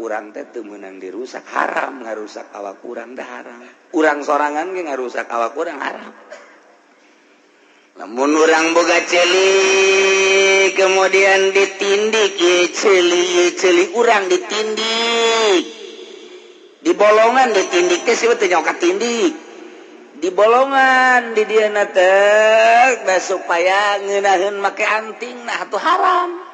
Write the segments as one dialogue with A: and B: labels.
A: kurang teh teu meunang dirusak, haram ngarusak awak kurang dah haram. Urang sorangan ge ngarusak awak kurang haram. Lamun urang boga ceuli kemudian ditindik ieu ceuli urang ditindik. Di bolongan ditindik teh sieu teh nyoka tindik. Di bolongan di dieu teh supaya ngeunaheun make anting nah atuh haram.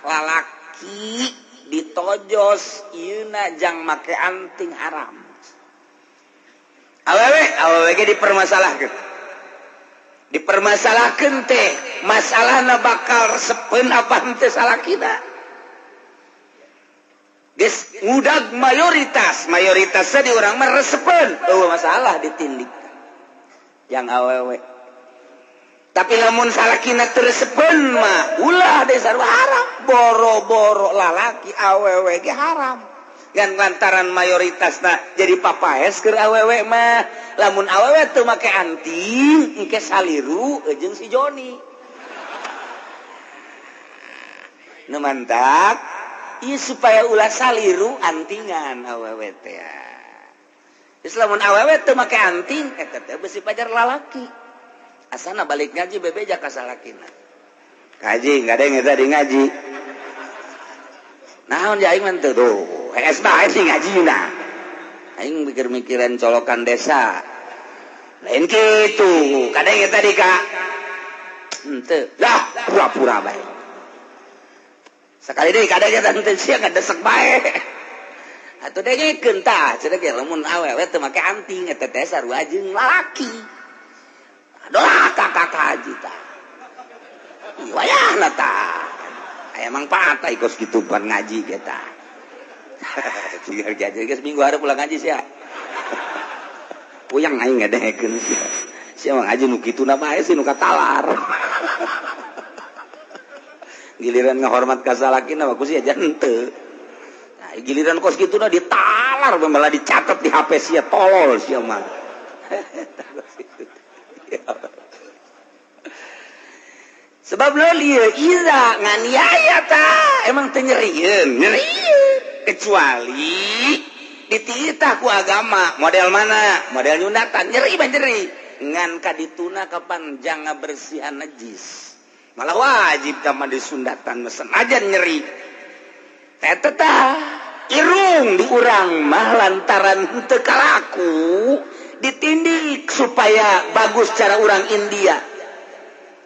A: Lalaki ditojos ieuna jang make anting haram. Awewe ge dipermasalahkeun teh masalahna bakal resepeun apa henteu salakina. Geus ngudag mayoritasna di urang mah resepeun eueuh masalah ditindik. Yang awewe tapi lamun salakina teresepen mah ulah deh sarua haram. Boro-boro lalaki awewe ge haram. Ngan lantaran mayoritasna jadi papaes keur awewe mah. Lamun awewe teu make anting engke saliru jeung si Joni. Nu mantap ieu supaya ulah saliru antingan awewe teh. Geus lamun awewe teu make anting eta teh beusi pajar lalaki. Asana balik ngaji bebeja ka salakina. Ngaji, enggak ada yang tadi ngaji. Naon ja aing mah teu tuh. Hees bae sih ngajina. Aing mikir-mikiran colokan desa. Lain kitu. Kadang yang tadi ka. Henteu. Lah, pura-pura bae. Sekali deui kadang eta henteu sia ngadesek bae. Atuh dengekeun tah, cenah ge lamun awewe teu make anting eta teh sarua jeung lalaki. Doa kakak haji tah. Wayahna tah. Aya mangpaat ikos kitu pan ngaji ge tah. Cigar jajan geus minggu hareup pulang ngaji sia. Puyang aing ngadengekeun sia. Sia mah ngaji nu kituna bae sih nu katalar. Giliran ngahormat ka salakina mah ku sia jan teu. Nah, giliran kos kituna ditalar malah dicatet di HP sia tolol sia mah. Sebab lo lieu iza nganiaya ta emang teu nyerieun kecuali dititah ku agama model mana model nyunatan nyeri ngan kadituna kapan jang ngabersihan najis malah wajib kama disundatan senajan nyeri eta tah irung di urang mah lantaran teu kalaku ditindik supaya bagus cara orang India.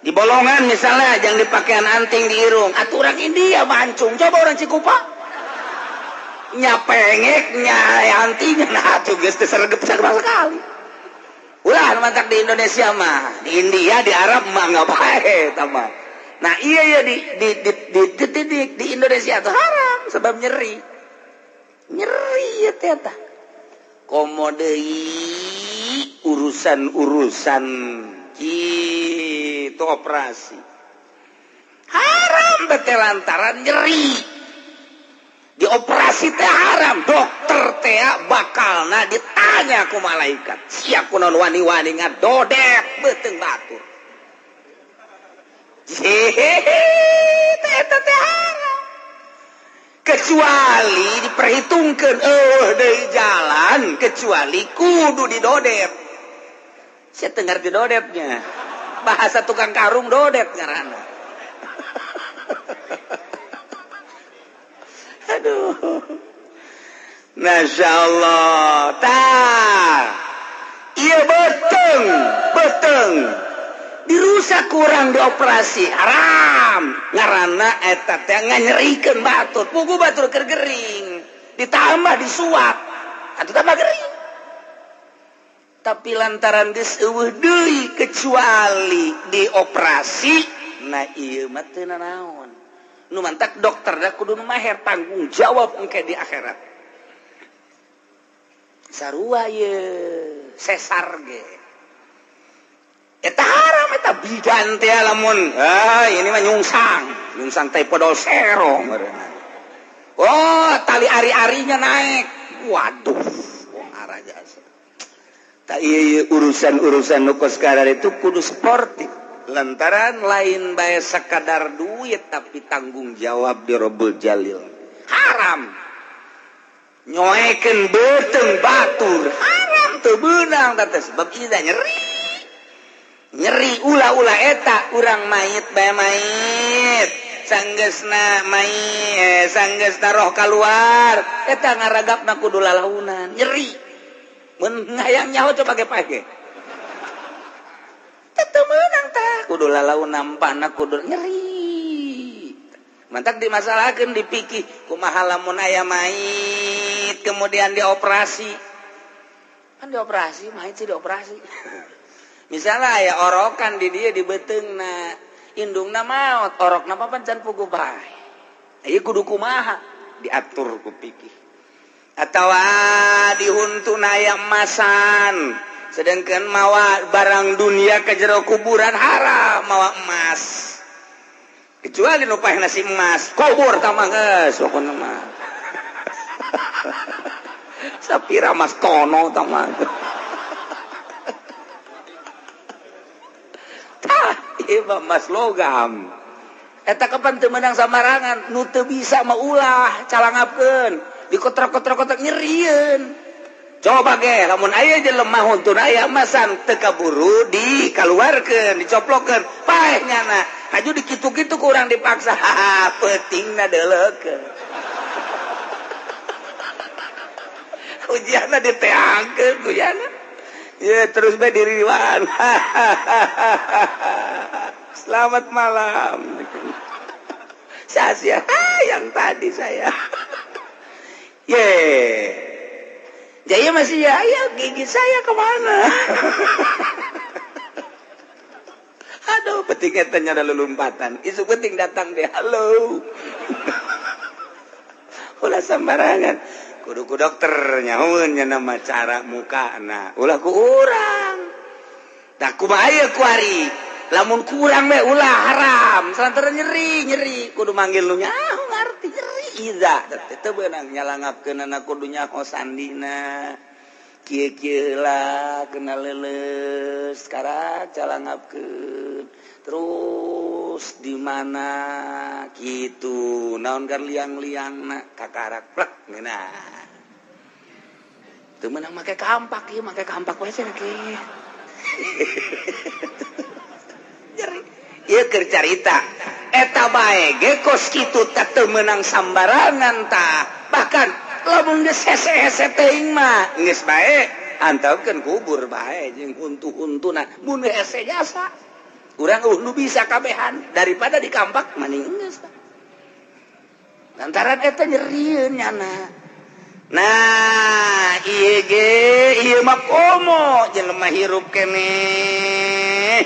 A: Di bolongan misalnya jangan dipakaian anting di irung. Atuh orang India mancung. Coba orang Cikupa. Nyapengek, antingnya. Nah tuh geus teu sregep sarua sekali. Ulah mantak di Indonesia mah. Di India, di Arab mah enggak bae eta mah. Nah iya ya di Indonesia tuh haram sebab nyeri. Nyeri ya teh. Komodei urusan gitu operasi haram bete lantaran nyeri di operasi teh haram dokter teh bakalna ditanya ku malaikat sia kunaon wani-wani ngadodek beuteung batur eta teh haram kecuali diperhitungkan dari jalan kecuali kudu didodep saya dengar didodepnya bahasa tukang karung dodep ngaranna aduh Masya Allah tah iya beteng dirusak kurang dioperasi haram ngaranna eta teh nganyerikeun batur pugu batur keur gering ditambah disuap atuh tambah gering tapi lantaran geus eueuh deui kecuali dioperasi nah ieu mah teu nanaon nu mantak dokter da kudu maher tanggung jawab engke di akhirat sarua ye sesar ge eta haram eta bidan teh lamun ini mah nyungsang teh podol serong oh tali ari-arinya naik waduh wong araja ta ieu urusan nu kos kadar itu kudu sportif lantaran lain bae sakadar duit tapi tanggung jawab di Rabbul Jalil haram nyoeken beteng batur haram teu beunang teh sebab ieu nyeri ulah-ulah eta urang mayit bae mayit sanggeusna mayit sanggeusna roh kaluar eta ngaragapna kudu lalaunan nyeri mun ngayang nyaho coba pake teu meunang tah kudu lalaunan pana kudu nyeri mantak dimasalahkeun dipikih kumaha lamun aya mayit kemudian dioperasi kan dioperasi mayit sih dioperasi misalnya aya orokan di dia di beteungna indungna maot orokna papan pugu bae ieu kudu kumaha diatur ku pikih atawa dihuntuna aya emasan sedangkan mawa barang dunia ke jero kuburan haram mawa emas kecuali nu paeh nasi emas kubur tah mah geus pokona mah sapira mas tono tah mah tah ieu mah mas logam eta kapan teu meunang samarangan nu teu bisa mah ulah calangapkeun dikotrok-kotrok nyerieun coba ge lamun aya jelema huntun aya emasan teu kaburu dikaluarkeun dicoplokeun paeh nyana aju dikitu-kitu kurang dipaksa pentingna deuleukeun ujianna diteangkeun ujianna ya terus bae diriwan selamat malam sia-sia yang tadi saya Jaya masih ya gigi saya kemana aduh penting etanya ada lompatan isu penting datang deh halo ulah sembarangan kudu ku dokter nyahoeun nya nama cara muka nah ulah ku urang tah kumaha aya ku ari lamun kurang we ulah haram salantaran nyeri kudu manggil nu nyaho ngarti nyeri iza teh beunang nyalangapkeunana kudu nyaho sandina kieu-kieu lah kena leuleus sekarang calangapkeun terus di mana gitu naon kan liang-liangna kakarak plek ngeuna teu meunang make kampak ieu make kampak we cenah ge nyeri ieu keur carita eta bae ge kos kitu teu meunang sambarangan tah bahkan lamun geus hese-hese teuing mah geus bae antaukeun kubur bae jeung huntu-huntuna mun hese jasa urang nu bisa kabehan daripada dikampak maning geus lantaran eta nyerieun nyana nah ieu mah komo jelema hirup keneh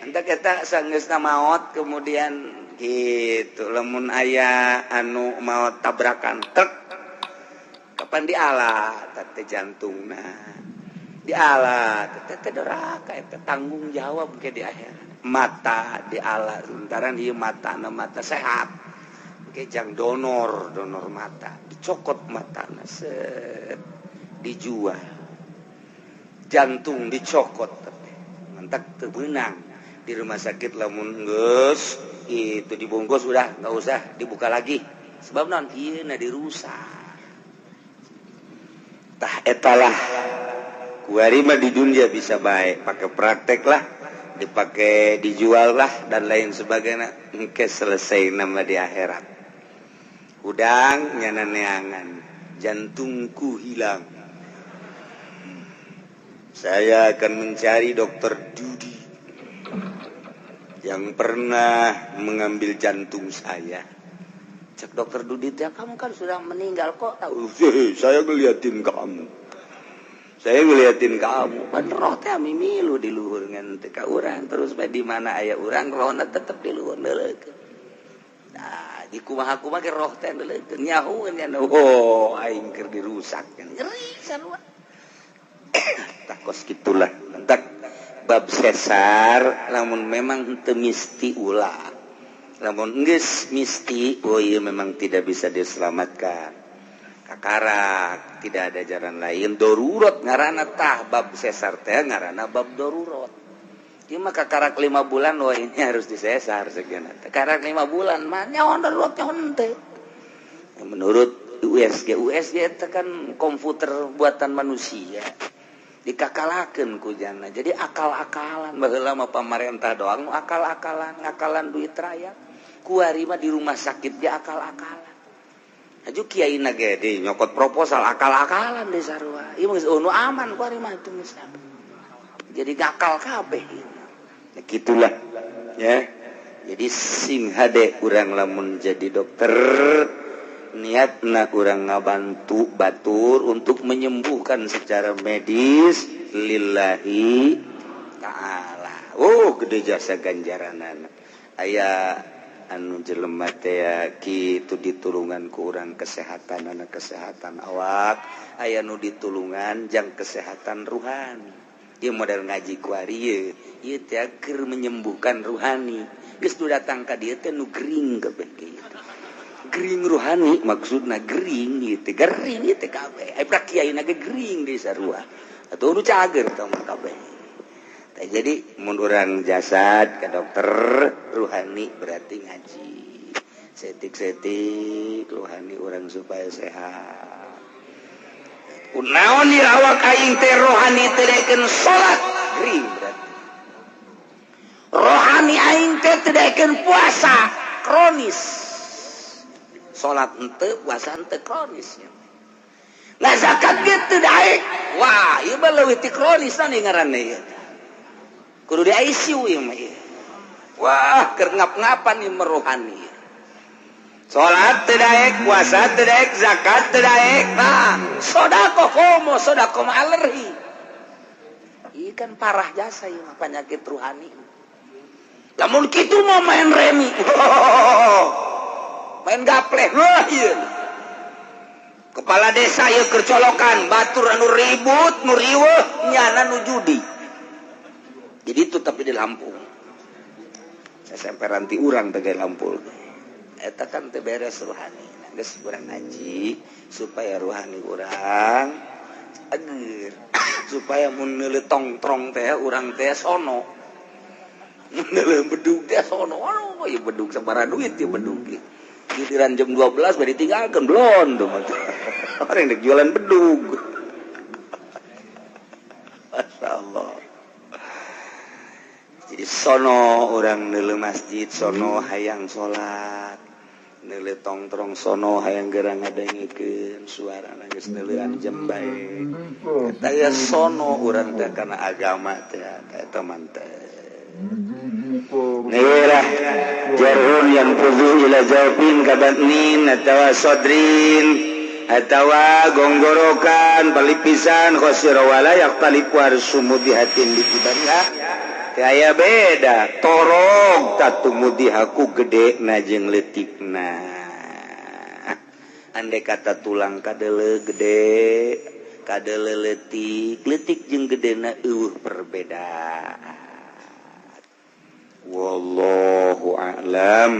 A: antak eta sanggeusna maot kemudian gitu lamun aya anu maot tabrakan truk kapan dialat teh jantungna dialat teh doraka eta tanggung jawab ke di akhirat mata dialat lantaran ieu matana mata sehat ke jang donor mata dicokot matana set dijual jantung dicokot mantak teu beunang di rumah sakit lamun geus itu dibungkus udah enggak usah dibuka lagi sebab naon ieu na dirusak tah etalah kuari mah di dunia bisa baik pakai praktek lah dipakai dijual lah dan lain sebagainya engke selesai nama di akhirat udang nyana neangan jantungku hilang saya akan mencari dokter Dudi yang pernah mengambil jantung saya. Cek dokter Dudi, ya kamu kan sudah meninggal kok tahu. Saya ngeliatin kamu. Pan roh teh mimilu di luhur ngan teu ka urang terus bae di mana aya urang rohna tetep di luhur deuleukeun. Nah, di kumaha-kumaha ke roh teh deuleukeun nyahoeun nya. Oh, aing keur dirusak. Nyeri sarua. Takos gitulah. Entak bab sesar lamun memang teu misti ulah. Lamun geus misti oh ieu memang tidak bisa diselamatkan. Kakarak tidak ada jalan lain darurat ngaranna tah bab sesar teh ngaranna bab darurat. Ieu mah kakarak 5 bulan wah ini harus disesar segenna. Kakarak 5 bulan mah nyaon darurat nyaon teh. menurut USG itu kan komputer buatan manusia dikakalakeun ku jana jadi akal-akalan baheula mah pamarentah doang akal-akalan duit rakyat kuari mah di rumah sakit dia akal-akalan aju kiaina ge deui nyokot proposal akal-akalan deh sarua ieu geus nu aman kuari mah teu geus jadi ngakal kabeh nah gitulah ya jadi sing hade urang lamun jadi dokter niatna urang ngabantu batur untuk menyembuhkan secara medis lillahi ta'ala. Gede jasa ganjaranana. Aya anu jelema teh kitu ditulungan ku urang kesehatan anak kesehatan awak, aya nu ditulungan jang kesehatan ruhani. Ieu model ngaji ku ari ieu teh keur menyembuhkan ruhani. Geus nu datang ka dieu teh nu gering kabeh kitu. Gering rohani maksudna gering gitu gering gitu kabeh ai pra kiai na gering di sarua atuh nu cager tong kabeh jadi mun urang jasad ka dokter rohani berarti ngaji setik-setik rohani urang supaya sehat kunaon di awak aing teh rohani teh dekeun salat gering berarti rohani aing teh dekeun puasa kronis salat henteu puasa henteu kronis nah zakat gitu daek wah ieu mah leuwih ti kronis nih ngaranna ieu kudu di ICU ieu mah ieu wah keur ngap-ngapan ieu rohani salat teu daek puasa teu daek zakat teu daek nah sedekah komo sedekah mah alergi ieu kan parah jasa ieu mah penyakit rohani lamun kitu mau main remi main gaplek wah iya kepala desa ieu kercolokan batur anu ribut nu riweuh nyana nu judi jadi itu tapi di Lampung sasemperan ti urang teh ge Lampung eta kan teu beres rohani geus urang ngaji supaya rohani urang ager supaya mun neuleuh tongtrong teh urang teh sono neuleuh bedug teh sono anu ieu bedug sabaraha duit ieu bedug giliran jam 12 baru ditinggalkan belum tuh orang yang jualan bedug Masya Allah jadi sono orang neuleuh masjid sono hayang sholat neuleuh tongtrong sono hayang gerang ngadengikeun suara geus neuleuhan jam bae eta ya sono urang teh kana agama teh eta mantep Nirah jarhun yang puzu ila jawfin kabatnin atawa sodrin atawa gonggorokan palipisan khosirawala yak talipu arsumudi hatin dikibariha kaya beda torog tatumudi haku gede na jeung leutikna andai kata tulang kadele gede kadele leutik jeung gedena eueuh perbedaan wallahu a'lam